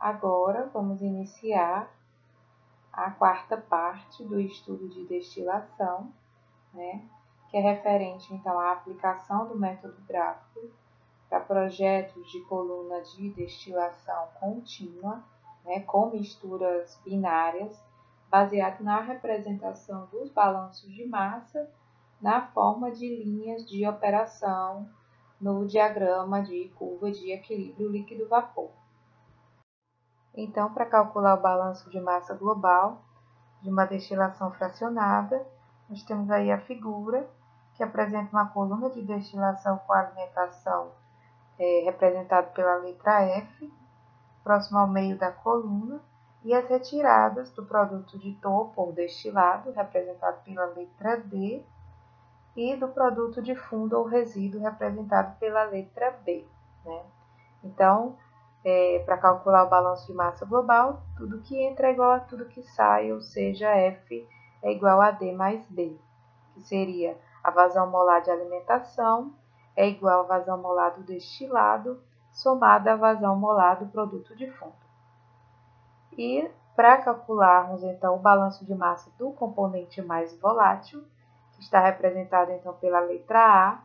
Agora, vamos iniciar a quarta parte do estudo de destilação, né, que é referente, então, à aplicação do método gráfico para projetos de coluna de destilação contínua, né, com misturas binárias, baseado na representação dos balanços de massa na forma de linhas de operação no diagrama de curva de equilíbrio líquido-vapor. Então, para calcular o balanço de massa global de uma destilação fracionada, nós temos aí a figura que apresenta uma coluna de destilação com alimentação representada pela letra F, próximo ao meio da coluna, e as retiradas do produto de topo ou destilado, representado pela letra D, e do produto de fundo ou resíduo, representado pela letra B, né? Então, para calcular o balanço de massa global, tudo que entra é igual a tudo que sai, ou seja, F é igual a D mais B, que seria a vazão molar de alimentação é igual à vazão molar do destilado, somada à vazão molar do produto de fundo. E para calcularmos, então, o balanço de massa do componente mais volátil, que está representado, então, pela letra A,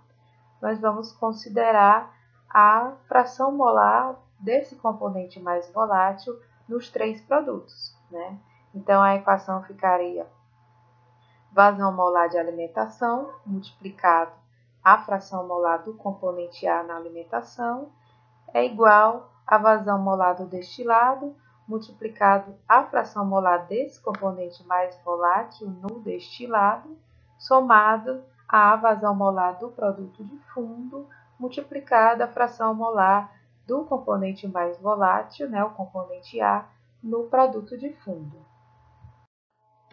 nós vamos considerar a fração molar desse componente mais volátil nos três produtos, né? Então, a equação ficaria vazão molar de alimentação multiplicado a fração molar do componente A na alimentação é igual a vazão molar do destilado multiplicado a fração molar desse componente mais volátil no destilado, somado a vazão molar do produto de fundo multiplicado a fração molar do componente mais volátil, né, o componente A, no produto de fundo.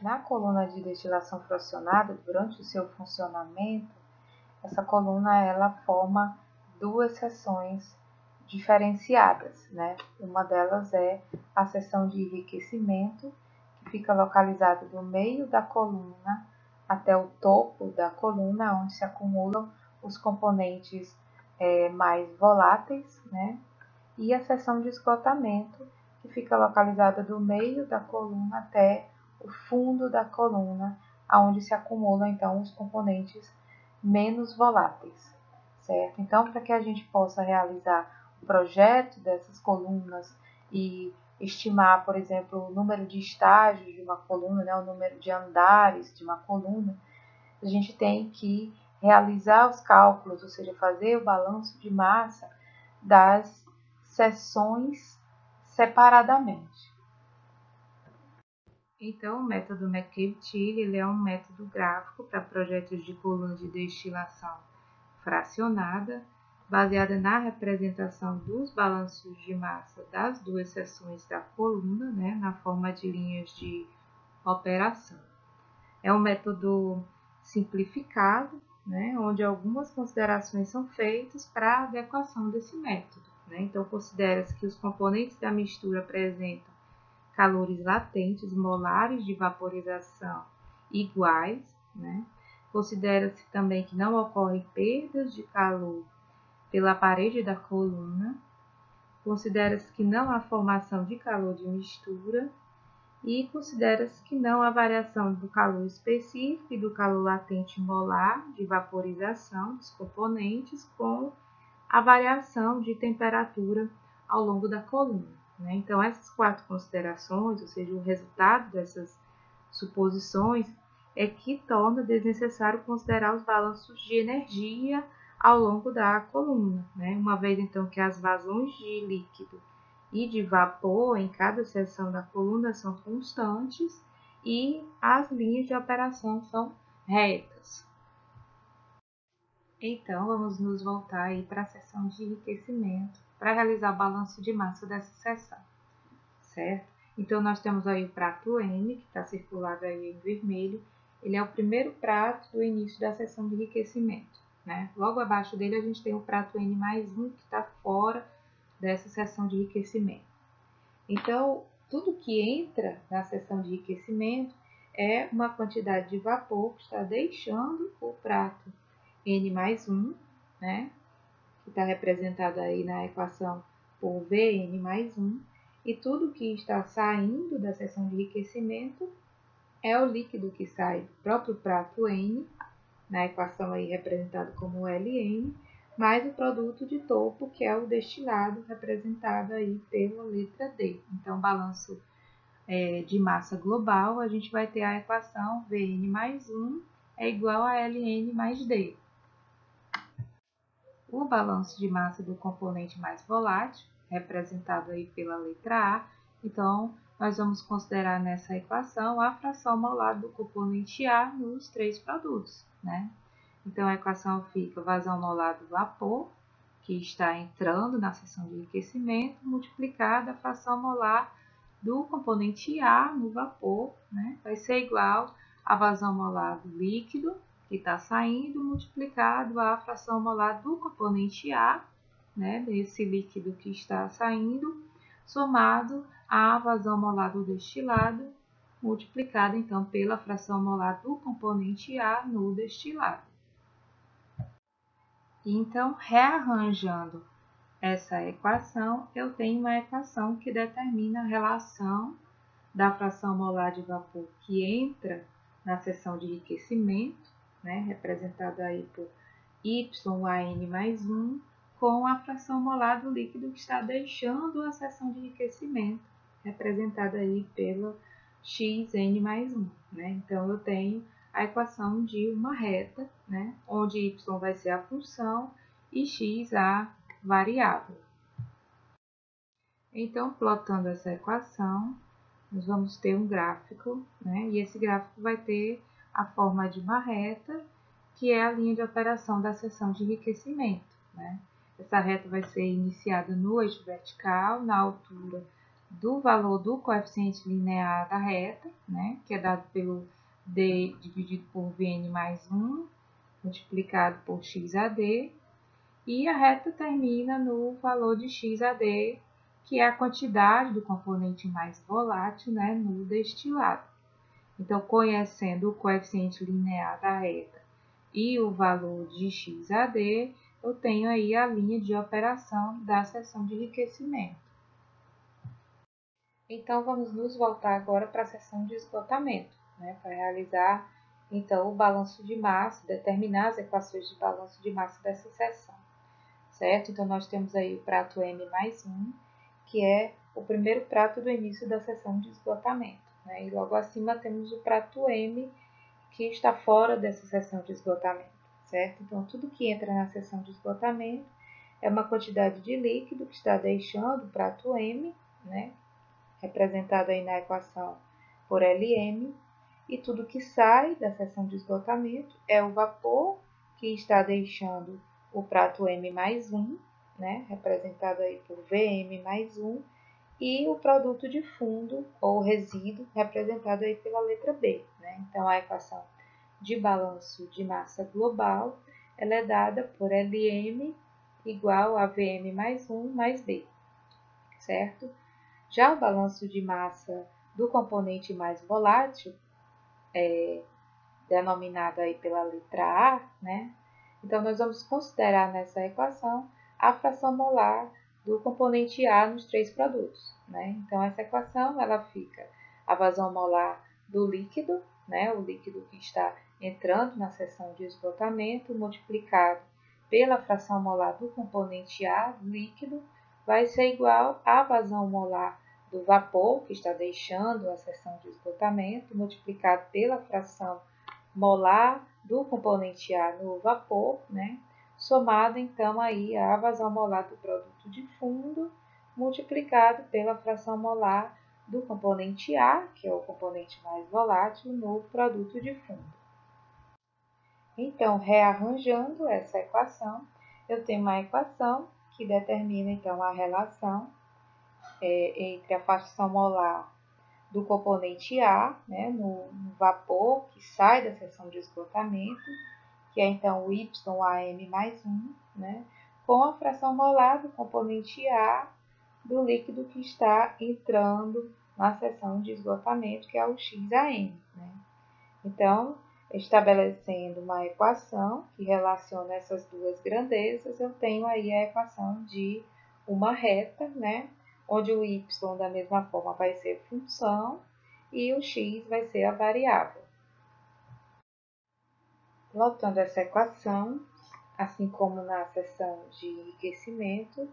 Na coluna de destilação fracionada, durante o seu funcionamento, essa coluna ela forma duas seções diferenciadas, né? Uma delas é a seção de enriquecimento, que fica localizada do meio da coluna até o topo da coluna, onde se acumulam os componentes mais voláteis, né? E a seção de esgotamento, que fica localizada do meio da coluna até o fundo da coluna, onde se acumulam então os componentes menos voláteis, certo? Então, para que a gente possa realizar o projeto dessas colunas e estimar, por exemplo, o número de estágios de uma coluna, né, o número de andares de uma coluna, a gente tem que realizar os cálculos, ou seja, fazer o balanço de massa das seções separadamente. Então, o método McCabe-Thiele é um método gráfico para projetos de coluna de destilação fracionada, baseada na representação dos balanços de massa das duas seções da coluna, né, na forma de linhas de operação. É um método simplificado, né, onde algumas considerações são feitas para a adequação desse método, né? Então, considera-se que os componentes da mistura apresentam calores latentes molares de vaporização iguais, né? Considera-se também que não ocorrem perdas de calor pela parede da coluna, considera-se que não há formação de calor de mistura e considera-se que não há variação do calor específico e do calor latente molar de vaporização dos componentes com a variação de temperatura ao longo da coluna. Então, essas quatro considerações, ou seja, o resultado dessas suposições, é que torna desnecessário considerar os balanços de energia ao longo da coluna, né? Uma vez, então, que as vazões de líquido e de vapor em cada seção da coluna são constantes e as linhas de operação são retas. Então, vamos nos voltar aí para a seção de enriquecimento, para realizar o balanço de massa dessa seção, certo? Então, nós temos aí o prato N, que está circulado aí em vermelho. Ele é o primeiro prato do início da seção de enriquecimento, né? Logo abaixo dele, a gente tem o prato N mais 1, que está fora dessa seção de enriquecimento. Então, tudo que entra na seção de enriquecimento é uma quantidade de vapor que está deixando o prato N mais 1, né? Que está representado aí na equação por Vn mais 1, e tudo que está saindo da seção de enriquecimento é o líquido que sai do próprio prato N, na equação aí representado como Ln, mais o produto de topo, que é o destilado, representado aí pela letra D. Então, balanço de massa global, a gente vai ter a equação Vn mais 1 é igual a Ln mais D. O balanço de massa do componente mais volátil, representado aí pela letra A, então nós vamos considerar nessa equação a fração molar do componente A nos três produtos, né? Então a equação fica vazão molar do vapor, que está entrando na seção de enriquecimento, multiplicada a fração molar do componente A no vapor, né? Vai ser igual a vazão molar do líquido, que está saindo, multiplicado a fração molar do componente A, né, desse líquido que está saindo, somado à vazão molar do destilado, multiplicado então pela fração molar do componente A no destilado. Então, rearranjando essa equação, eu tenho uma equação que determina a relação da fração molar de vapor que entra na seção de enriquecimento, né, representada aí por YAN mais 1, com a fração molar do líquido que está deixando a seção de enriquecimento, representada aí pela XN mais 1. Né? Então, eu tenho a equação de uma reta, né, onde Y vai ser a função e X a variável. Então, plotando essa equação, nós vamos ter um gráfico, né? E esse gráfico vai ter a forma de uma reta, que é a linha de operação da seção de enriquecimento, né? Essa reta vai ser iniciada no eixo vertical, na altura do valor do coeficiente linear da reta, né? Que é dado pelo D dividido por Vn mais 1, multiplicado por XAD, e a reta termina no valor de XAD, que é a quantidade do componente mais volátil, né, no destilado. Então, conhecendo o coeficiente linear da reta e o valor de XAD, eu tenho aí a linha de operação da seção de enriquecimento. Então, vamos nos voltar agora para a seção de esgotamento, né, para realizar então o balanço de massa, determinar as equações de balanço de massa dessa seção. Certo? Então, nós temos aí o prato M mais 1, que é o primeiro prato do início da seção de esgotamento. Né? E logo acima temos o prato M, que está fora dessa seção de esgotamento. Certo? Então, tudo que entra na seção de esgotamento é uma quantidade de líquido que está deixando o prato M, né? Representado aí na equação por Lm, e tudo que sai da seção de esgotamento é o vapor que está deixando o prato M mais 1, né, representado aí por Vm mais 1, e o produto de fundo ou resíduo, representado aí pela letra B. Né? Então, a equação de balanço de massa global ela é dada por Lm igual a Vm mais 1 mais B, certo? Já o balanço de massa do componente mais volátil, denominado aí pela letra A, né? Então, nós vamos considerar nessa equação a fração molar do componente A nos três produtos, né? Então, essa equação, ela fica a vazão molar do líquido, né? O líquido que está entrando na seção de esgotamento, multiplicado pela fração molar do componente A, líquido, vai ser igual à vazão molar do vapor, que está deixando a seção de esgotamento, multiplicado pela fração molar do componente A no vapor, né? Somado então aí a vazão molar do produto de fundo, multiplicado pela fração molar do componente A, que é o componente mais volátil, no produto de fundo. Então, rearranjando essa equação, eu tenho uma equação que determina então a relação entre a fração molar do componente A, né, no vapor que sai da seção de esgotamento, que é então o YAM mais 1, né, com a fração molar do componente A do líquido que está entrando na seção de esgotamento, que é o XAM. Né. Então, estabelecendo uma equação que relaciona essas duas grandezas, eu tenho aí a equação de uma reta, né, onde o y da mesma forma vai ser função e o x vai ser a variável. Plotando essa equação, assim como na seção de enriquecimento,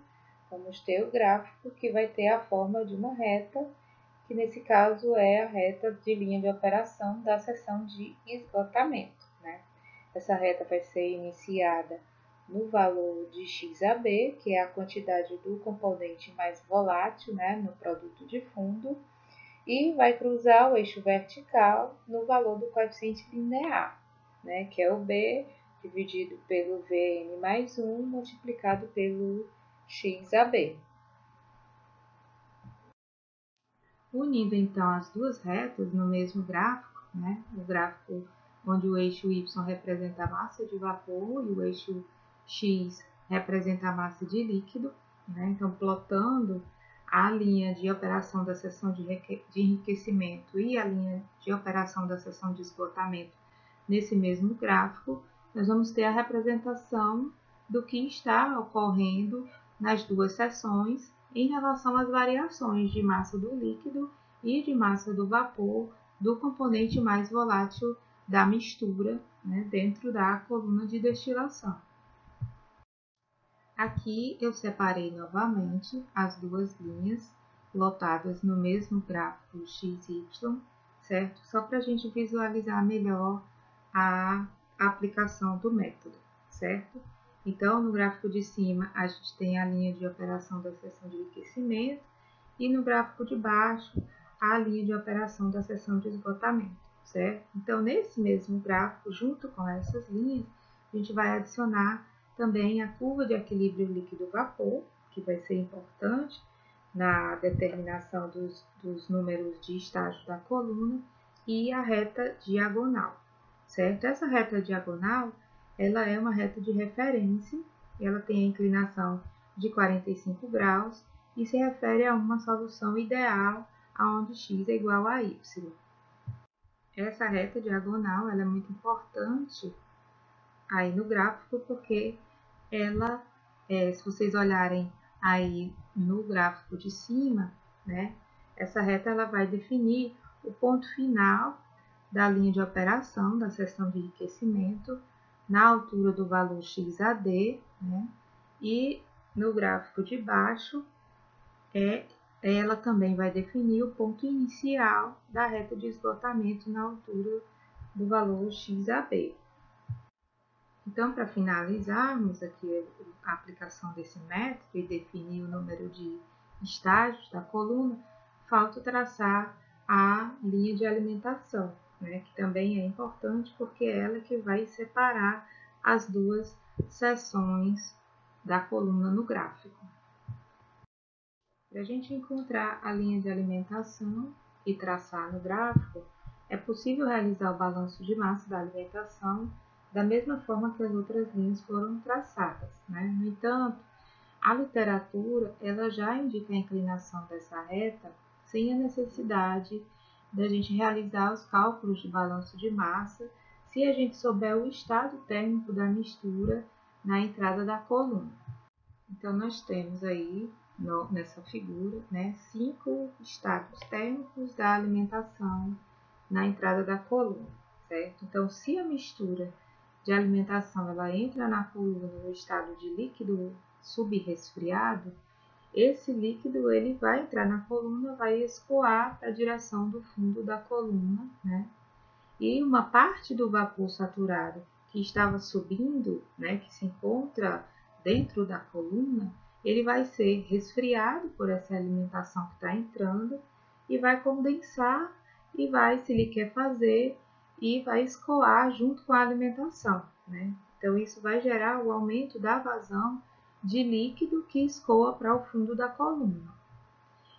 vamos ter o gráfico que vai ter a forma de uma reta, que nesse caso é a reta de linha de operação da seção de esgotamento, né? Essa reta vai ser iniciada no valor de XAB, que é a quantidade do componente mais volátil, né, no produto de fundo, e vai cruzar o eixo vertical no valor do coeficiente linear, né, que é o B dividido pelo Vn mais 1 multiplicado pelo XAB. Unindo então as duas retas no mesmo gráfico, né, o gráfico onde o eixo y representa a massa de vapor e o eixo x representa a massa de líquido, né, então plotando a linha de operação da seção de enriquecimento e a linha de operação da seção de esgotamento nesse mesmo gráfico, nós vamos ter a representação do que está ocorrendo nas duas seções em relação às variações de massa do líquido e de massa do vapor do componente mais volátil da mistura, né, dentro da coluna de destilação. Aqui eu separei novamente as duas linhas plotadas no mesmo gráfico XY, certo? Só para a gente visualizar melhor a aplicação do método, certo? Então, no gráfico de cima, a gente tem a linha de operação da seção de enriquecimento e no gráfico de baixo, a linha de operação da seção de esgotamento, certo? Então, nesse mesmo gráfico, junto com essas linhas, a gente vai adicionar também a curva de equilíbrio líquido-vapor, que vai ser importante na determinação dos números de estágio da coluna, e a reta diagonal, certo? Essa reta diagonal, ela é uma reta de referência, ela tem a inclinação de 45 graus e se refere a uma solução ideal onde x é igual a y. Essa reta diagonal ela é muito importante aí no gráfico porque ela, se vocês olharem aí no gráfico de cima, né, essa reta ela vai definir o ponto final da linha de operação da seção de enriquecimento na altura do valor XAD, né, e no gráfico de baixo, ela também vai definir o ponto inicial da reta de esgotamento na altura do valor XAB. Então, para finalizarmos aqui a aplicação desse método e definir o número de estágios da coluna, falta traçar a linha de alimentação, né, que também é importante porque é ela que vai separar as duas seções da coluna no gráfico. Para a gente encontrar a linha de alimentação e traçar no gráfico, é possível realizar o balanço de massa da alimentação da mesma forma que as outras linhas foram traçadas, né? No entanto, a literatura ela já indica a inclinação dessa reta sem a necessidade da gente realizar os cálculos de balanço de massa se a gente souber o estado térmico da mistura na entrada da coluna. Então, nós temos aí nessa figura, né, 5 estados térmicos da alimentação na entrada da coluna, certo? Então, se a mistura de alimentação ela entra na coluna no estado de líquido subresfriado, esse líquido ele vai entrar na coluna, vai escoar para a direção do fundo da coluna, né? E uma parte do vapor saturado que estava subindo, né, que se encontra dentro da coluna, ele vai ser resfriado por essa alimentação que está entrando e vai condensar e vai se liquefazer e vai escoar junto com a alimentação, né? Então, isso vai gerar o aumento da vazão de líquido que escoa para o fundo da coluna.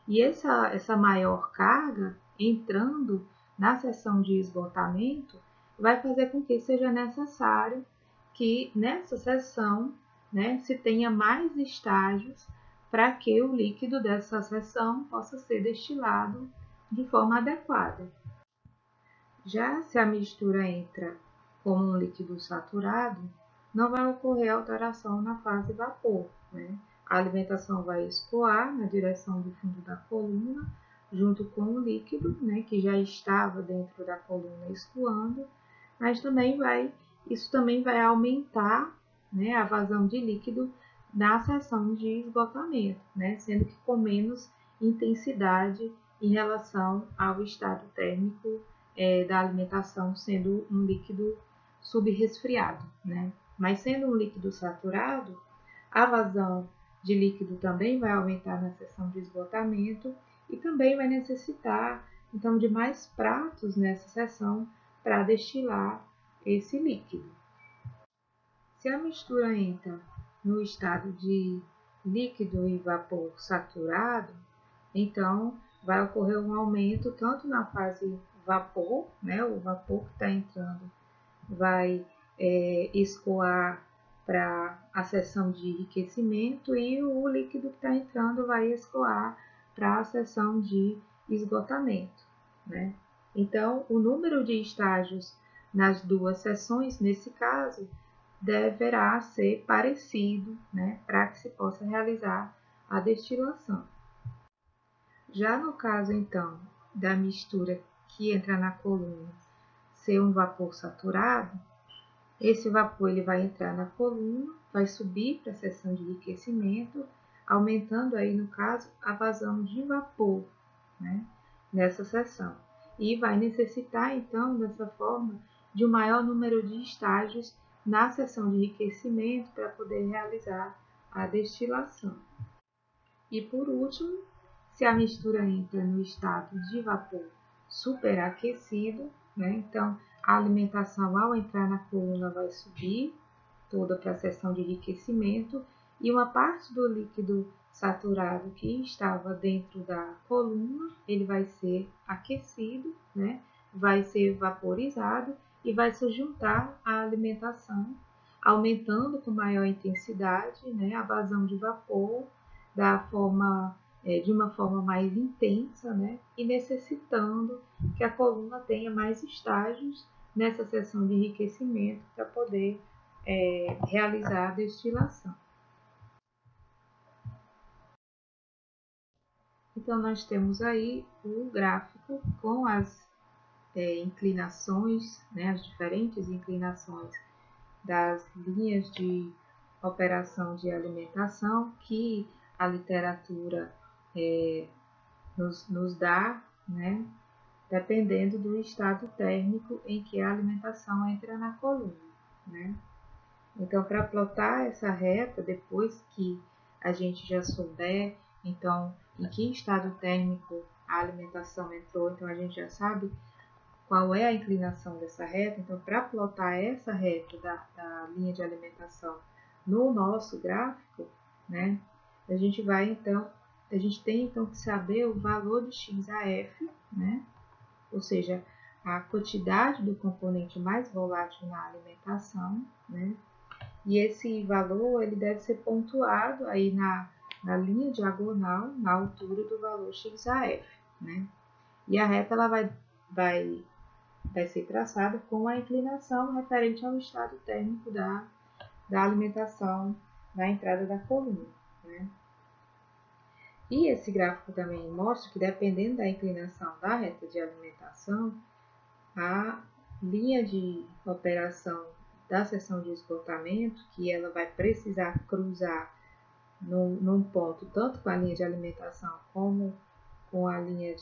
E essa maior carga entrando na seção de esgotamento vai fazer com que seja necessário que nessa seção, né, se tenha mais estágios para que o líquido dessa seção possa ser destilado de forma adequada. Já se a mistura entra como um líquido saturado, não vai ocorrer alteração na fase vapor, né? a alimentação vai escoar na direção do fundo da coluna, junto com o líquido, né, que já estava dentro da coluna escoando, mas isso também vai aumentar, né, a vazão de líquido na seção de esgotamento, né, sendo que com menos intensidade em relação ao estado térmico da alimentação, sendo um líquido subresfriado, né? Mas sendo um líquido saturado, a vazão de líquido também vai aumentar na seção de esgotamento e também vai necessitar, então, de mais pratos nessa seção para destilar esse líquido. Se a mistura entra no estado de líquido e vapor saturado, então vai ocorrer um aumento tanto na fase vapor, né? O vapor que está entrando vai escoar para a seção de enriquecimento e o líquido que está entrando vai escoar para a seção de esgotamento, né? Então, o número de estágios nas duas seções, nesse caso, deverá ser parecido, né, para que se possa realizar a destilação. Já no caso, então, da mistura que entra na coluna ser um vapor saturado, esse vapor ele vai entrar na coluna, vai subir para a seção de enriquecimento, aumentando aí, no caso, a vazão de vapor, né, nessa seção. E vai necessitar, então, dessa forma, de um maior número de estágios na seção de enriquecimento para poder realizar a destilação. E por último, se a mistura entra no estado de vapor superaquecido, né, então a alimentação ao entrar na coluna vai subir toda para a seção de enriquecimento e uma parte do líquido saturado que estava dentro da coluna, ele vai ser aquecido, né, vai ser vaporizado e vai se juntar à alimentação, aumentando com maior intensidade, né, a vazão de vapor de uma forma mais intensa, né, e necessitando que a coluna tenha mais estágios nessa seção de enriquecimento para poder realizar a destilação. Então, nós temos aí o gráfico com as inclinações, né, as diferentes inclinações das linhas de operação de alimentação que a literatura nos dá, né, dependendo do estado térmico em que a alimentação entra na coluna, né? Então, para plotar essa reta, depois que a gente já souber, então, em que estado térmico a alimentação entrou, então a gente já sabe qual é a inclinação dessa reta. Então, para plotar essa reta da linha de alimentação no nosso gráfico, né, a gente tem então que saber o valor de XAF, né, ou seja, a quantidade do componente mais volátil na alimentação, né, e esse valor ele deve ser pontuado aí na linha diagonal, na altura do valor XAF, né, e a reta ela vai ser traçada com a inclinação referente ao estado térmico da alimentação na entrada da coluna, né. E esse gráfico também mostra que, dependendo da inclinação da reta de alimentação, a linha de operação da seção de esgotamento, que ela vai precisar cruzar num ponto, tanto com a linha de alimentação como com a linha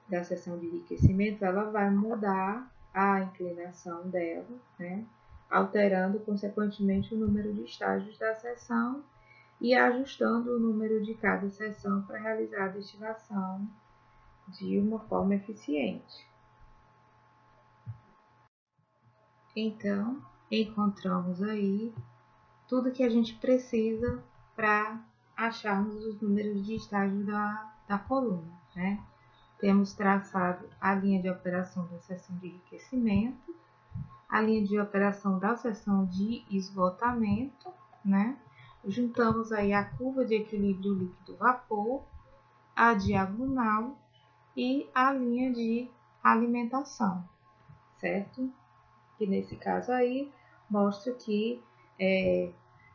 da seção de enriquecimento, ela vai mudar a inclinação dela, né, alterando, consequentemente, o número de estágios da seção e ajustando o número de cada seção para realizar a destilação de uma forma eficiente. Então, encontramos aí tudo que a gente precisa para acharmos os números de estágio da coluna, né? Temos traçado a linha de operação da seção de enriquecimento, a linha de operação da seção de esgotamento, né? Juntamos aí a curva de equilíbrio líquido-vapor, a diagonal e a linha de alimentação, certo? Que nesse caso aí mostra que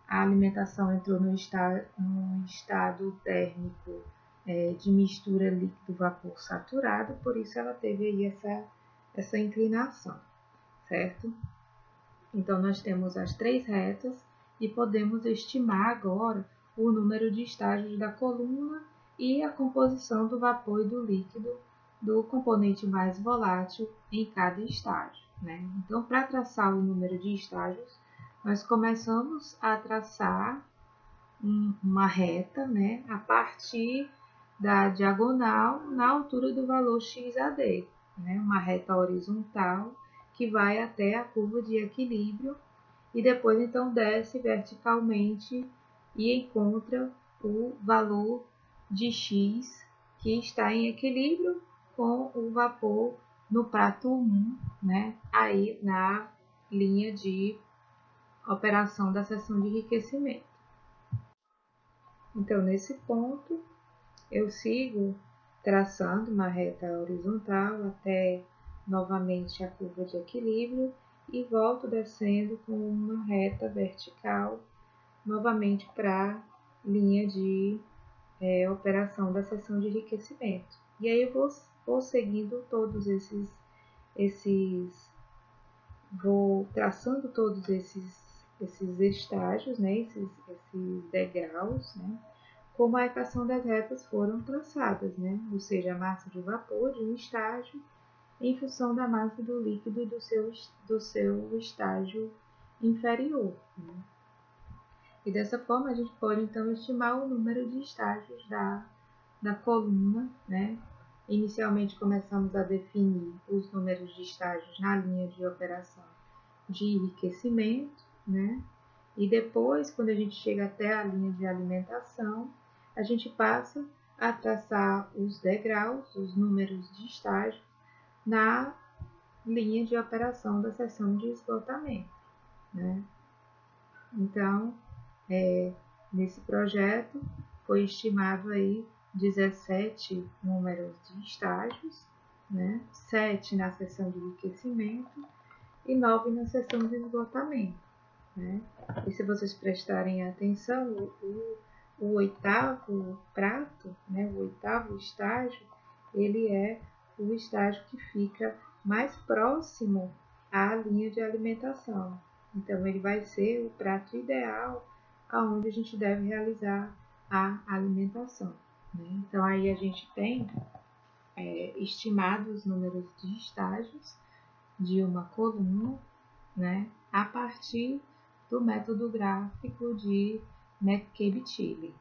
a alimentação entrou no estado térmico de mistura líquido-vapor saturado, por isso ela teve aí essa inclinação, certo? Então, nós temos as 3 retas e podemos estimar agora o número de estágios da coluna e a composição do vapor e do líquido do componente mais volátil em cada estágio, né? Então, para traçar o número de estágios, nós começamos a traçar uma reta, né, a partir da diagonal na altura do valor XAD, né, uma reta horizontal que vai até a curva de equilíbrio e depois então desce verticalmente e encontra o valor de X que está em equilíbrio com o vapor no prato 1, né, aí na linha de operação da seção de enriquecimento. Então, nesse ponto, eu sigo traçando uma reta horizontal até novamente a curva de equilíbrio e volto descendo com uma reta vertical novamente para a linha de operação da seção de enriquecimento. E aí eu vou seguindo todos vou traçando todos esses estágios, né, esses degraus, né, como a equação das retas foram traçadas, né, ou seja, a massa de vapor de um estágio em função da massa do líquido do seu estágio inferior, né. E dessa forma a gente pode então estimar o número de estágios da coluna, né. Inicialmente começamos a definir os números de estágios na linha de operação de enriquecimento, né? E depois, quando a gente chega até a linha de alimentação, a gente passa a traçar os degraus, os números de estágio, na linha de operação da seção de esgotamento, né? Então, nesse projeto, foi estimado aí 17 números de estágios, né? 7 na seção de enriquecimento e 9 na seção de esgotamento, né? E se vocês prestarem atenção, o oitavo prato, né, o oitavo estágio, ele é o estágio que fica mais próximo à linha de alimentação. Então, ele vai ser o prato ideal aonde a gente deve realizar a alimentação, né? Então, aí a gente tem estimados os números de estágios de uma coluna, né, a partir do método gráfico de McCabe-Tilley.